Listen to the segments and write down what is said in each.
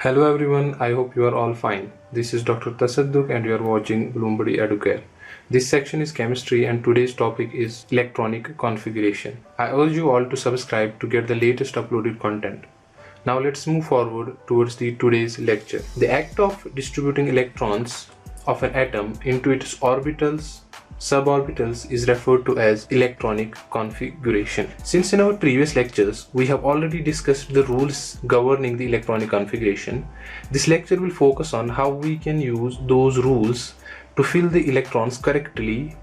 Hello everyone, I hope you are all fine. This is Dr. Tasadduk and you are watching Bloomberg Educare. This section is chemistry and today's topic is electronic configuration. I urge you all to subscribe to get the latest uploaded content. Now let's move forward towards today's lecture. The act of distributing electrons of an atom into its orbitals, suborbitals is referred to as electronic configuration. Since in our previous lectures we have already discussed the rules governing the electronic configuration, this lecture will focus on how we can use those rules to fill the electrons correctly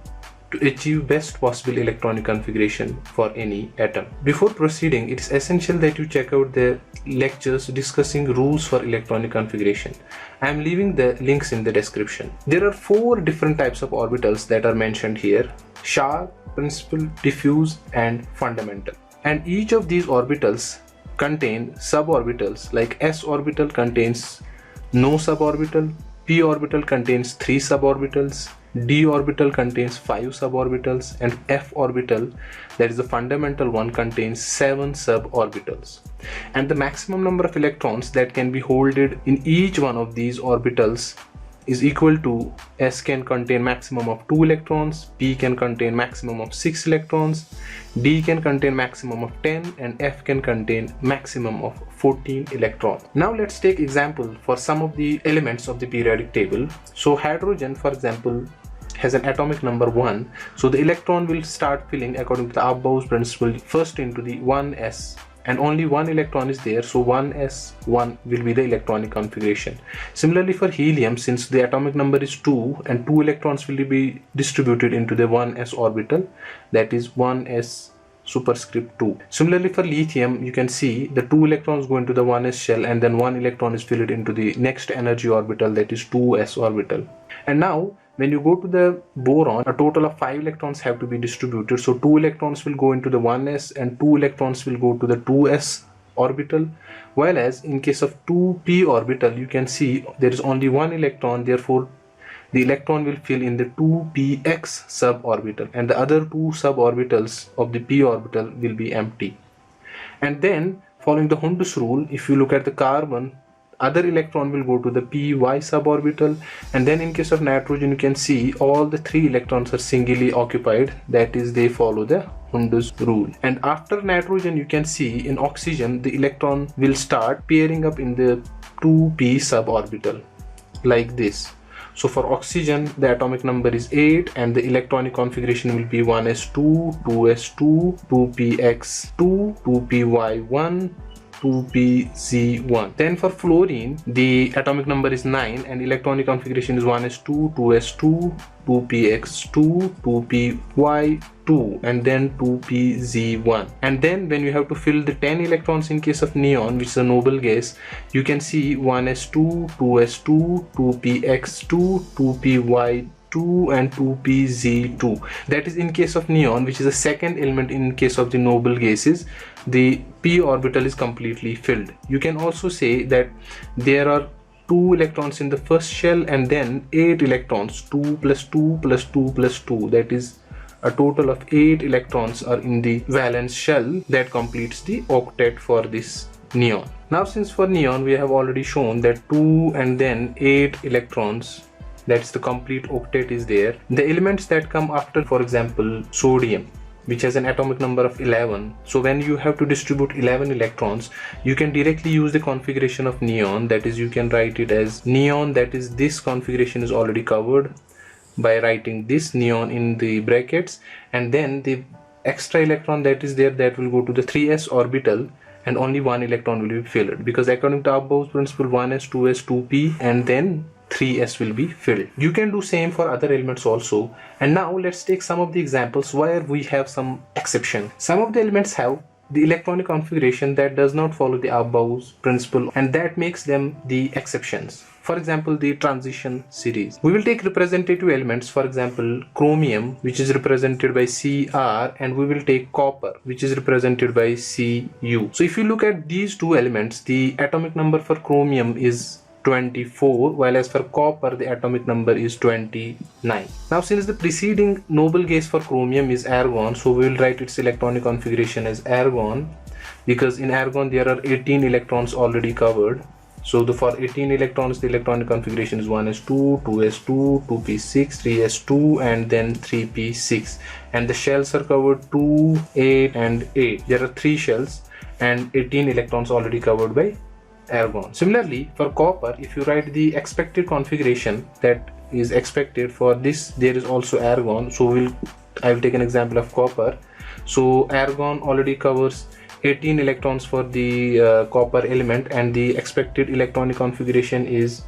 to achieve best possible electronic configuration for any atom. Before proceeding, it is essential that you check out the lectures discussing rules for electronic configuration. I am leaving the links in the description. There are 4 different types of orbitals that are mentioned here: sharp, principal, diffuse and fundamental. And each of these orbitals contain suborbitals, like s orbital contains no suborbital, p orbital contains 3 suborbitals, d orbital contains 5 suborbitals, and f orbital, that is the fundamental one, contains 7 suborbitals. And the maximum number of electrons that can be held in each one of these orbitals is equal to: s can contain maximum of 2 electrons, p can contain maximum of 6 electrons, d can contain maximum of 10, and f can contain maximum of 14 electrons. Now let's take example for some of the elements of the periodic table. So hydrogen, for example, has an atomic number 1, so the electron will start filling according to the Aufbau's principle first into the 1s, and only 1 electron is there, so 1s1 will be the electronic configuration. Similarly for helium, since the atomic number is 2 and 2 electrons will be distributed into the 1s orbital, that is 1s superscript 2. Similarly for lithium, you can see the 2 electrons go into the 1s shell and then 1 electron is filled into the next energy orbital, that is 2s orbital. And now when you go to the boron, a total of 5 electrons have to be distributed. So 2 electrons will go into the 1s and 2 electrons will go to the 2s orbital. Whereas in case of 2p orbital, you can see there is only 1 electron, therefore the electron will fill in the 2px suborbital, and the other 2 suborbitals of the p orbital will be empty. And then following the Hund's rule, if you look at the carbon, other electron will go to the py suborbital, and then in case of nitrogen, you can see all the 3 electrons are singly occupied, that is they follow the Hund's rule. And after nitrogen, you can see in oxygen the electron will start pairing up in the 2p suborbital like this. So for oxygen the atomic number is 8 and the electronic configuration will be 1s2, 2s2, 2px2, 2py1, 2pz1. Then for fluorine, the atomic number is 9 and electronic configuration is 1s2, 2s2, 2px2, 2py2 and then 2pz1. And then when you have to fill the 10 electrons in case of neon, which is a noble gas, you can see 1s2, 2s2, 2px2, 2py2 and 2pz2. that is in case of neon, which is the second element. In case of the noble gases, the p orbital is completely filled. You can also say that there are 2 electrons in the first shell and then 8 electrons, 2 plus 2 plus 2 plus 2, that is a total of 8 electrons are in the valence shell. That completes the octet for this neon. Now since for neon we have already shown that 2 and then 8 electrons, that's the complete octet is there. The elements that come after, for example sodium, which has an atomic number of 11, so when you have to distribute 11 electrons, you can directly use the configuration of neon, that is you can write it as neon, that is this configuration is already covered by writing this neon in the brackets, and then the extra electron that is there, that will go to the 3s orbital and only 1 electron will be filled, because according to Aufbau's principle 1s, 2s, 2p and then 3s will be filled. You can do same for other elements also. And now let's take some of the examples where we have some exception. Some of the elements have the electronic configuration that does not follow the Aufbau's principle, and that makes them the exceptions. For example, the transition series. We will take representative elements, for example chromium, which is represented by Cr, and we will take copper, which is represented by Cu. So if you look at these 2 elements, the atomic number for chromium is 24, while as for copper the atomic number is 29. Now since the preceding noble gas for chromium is argon, so we will write its electronic configuration as argon, because in argon there are 18 electrons already covered. So for 18 electrons, the electronic configuration is 1s2, 2s2, 2p6, 3s2, and then 3p6. And the shells are covered 2, 8, and 8. There are 3 shells and 18 electrons already covered by argon. Similarly, for copper, if you write the expected configuration that is expected for this, there is also argon. So I will take an example of copper. So argon already covers 18 electrons for the copper element, and the expected electronic configuration is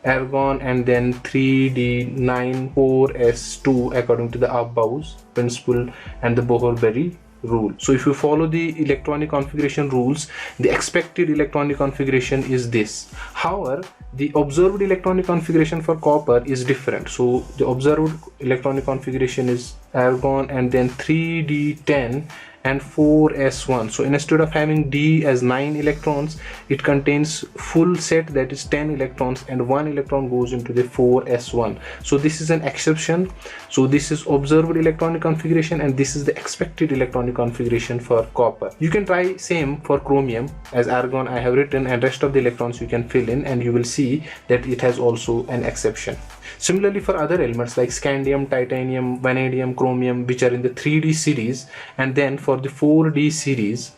argon and then 3d9 4s2 according to the Aufbau's principle and the Bohr-Berry rule. So if you follow the electronic configuration rules, the expected electronic configuration is this. However, the observed electronic configuration for copper is different. So the observed electronic configuration is argon and then 3d10 and 4s1. So instead of having d as 9 electrons, it contains full set, that is 10 electrons, and 1 electron goes into the 4s1. So this is an exception. So this is observed electronic configuration and this is the expected electronic configuration for copper. You can try same for chromium. As argon I have written, and rest of the electrons you can fill in, and you will see that it has also an exception. Similarly, for other elements like scandium, titanium, vanadium, chromium, which are in the 3D series, and then for the 4D series,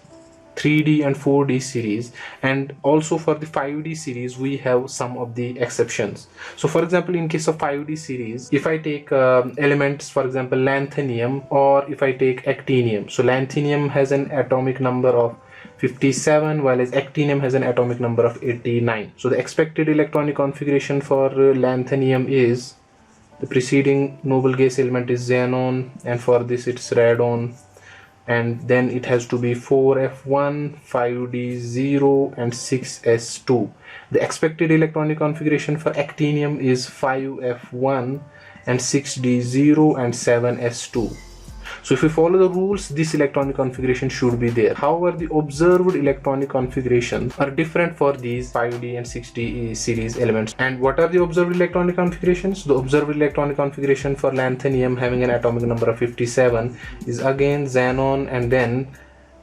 3D and 4D series, and also for the 5D series, we have some of the exceptions. So for example, in case of 5D series, if I take elements, for example lanthanum, or if I take actinium. So lanthanum has an atomic number of 57, while actinium has an atomic number of 89. So the expected electronic configuration for lanthanum is, the preceding noble gas element is xenon, and for this it's radon, and then it has to be 4f1, 5d0, and 6s2. The expected electronic configuration for actinium is 5f1 and 6d0 and 7s2. So if we follow the rules, this electronic configuration should be there. However, the observed electronic configurations are different for these 5D and 6D series elements. And what are the observed electronic configurations? The observed electronic configuration for lanthanum having an atomic number of 57 is again xenon, and then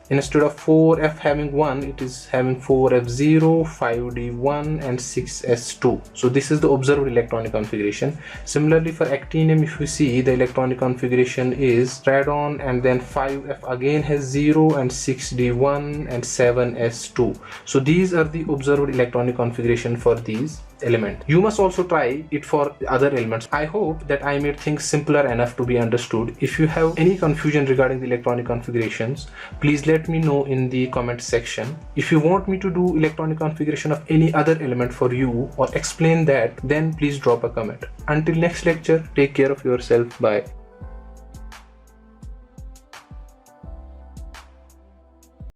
instead of 4f having 1, it is having 4f0, 5d1, and 6s2. So this is the observed electronic configuration. Similarly, for actinium, if you see, the electronic configuration is radon, and then 5f again has 0, and 6d1, and 7s2. So these are the observed electronic configuration for these element. You must also try it for the other elements. I hope that I made things simpler enough to be understood. If you have any confusion regarding the electronic configurations, please let me know in the comment section. If you want me to do electronic configuration of any other element for you or explain that, then please drop a comment. Until next lecture, take care of yourself. Bye.